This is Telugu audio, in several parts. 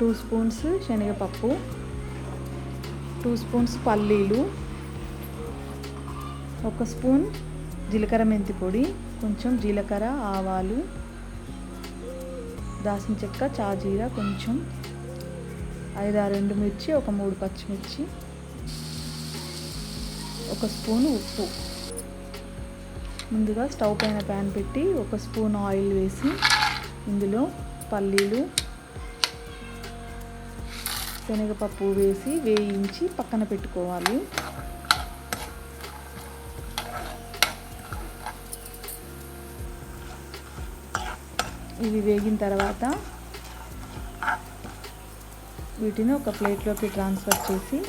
2 స్పూన్స్ శనగపప్పు, 2 స్పూన్స్ పల్లీలు, 1 స్పూన్ జీలకర్ర మెంతి పొడి, కొంచెం జీలకర్ర, ఆవాలు, దాల్చిన చెక్క, చాజీరా, కొంచెం 5-6 ఎండుమిర్చి, 3 పచ్చిమిర్చి, 1 స్పూన్ ఉప్పు. ముందుగా స్టవ్ పైన ప్యాన్ పెట్టి 1 స్పూన్ ఆయిల్ వేసి ఇందులో పల్లీలు, శనగపప్పు వేసి వేయించి పక్కన పెట్టుకోవాలి. ఇవి వేగిన తర్వాత వీటిని ఒక ప్లేట్లోకి ట్రాన్స్ఫర్ చేసి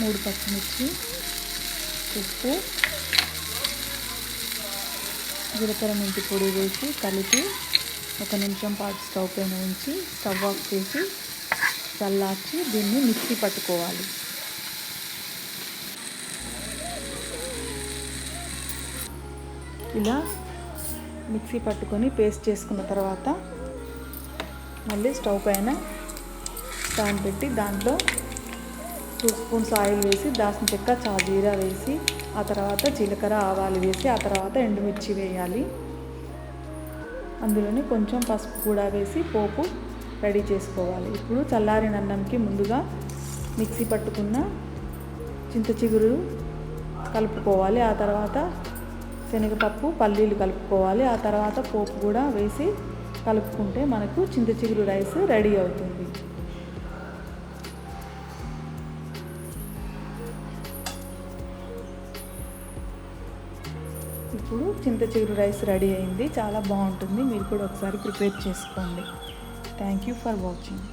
మూడు పచ్చిమిర్చి, ఉప్పు, జీలకర్ర మెంతి పొడి వేసి కలిపి 1 నిమిషం పాటు స్టవ్ పైన ఉంచి స్టవ్ ఆఫ్ చేసి చల్లార్చి దీన్ని మిక్సీ పట్టుకోవాలి. ఇలా మిక్సీ పట్టుకొని పేస్ట్ చేసుకున్న తర్వాత మళ్ళీ స్టవ్ పైన ప్యాన్ పెట్టి దాంట్లో 2 స్పూన్స్ ఆయిల్ వేసి దాల్చిన చెక్క, చాజీరా వేసి ఆ తర్వాత జీలకర్ర, ఆవాలు వేసి ఆ తర్వాత ఎండుమిర్చి వేయాలి. అందులోనే కొంచెం పసుపు కూడా వేసి పోపు రెడీ చేసుకోవాలి. ఇప్పుడు చల్లారిన అన్నంకి ముందుగా మిక్సీ పట్టుకున్న చింత చిగురు కలుపుకోవాలి. ఆ తర్వాత శనగపప్పు, పల్లీలు కలుపుకోవాలి. ఆ తర్వాత పోపు కూడా వేసి కలుపుకుంటే మనకు చింత చిగురు రైస్ రెడీ అవుతుంది. ఇప్పుడు చింత చిగురు రైస్ రెడీ అయింది. చాలా బాగుంటుంది. మీరు కూడా ఒకసారి ప్రిపేర్ చేసుకోండి. Thank you for watching.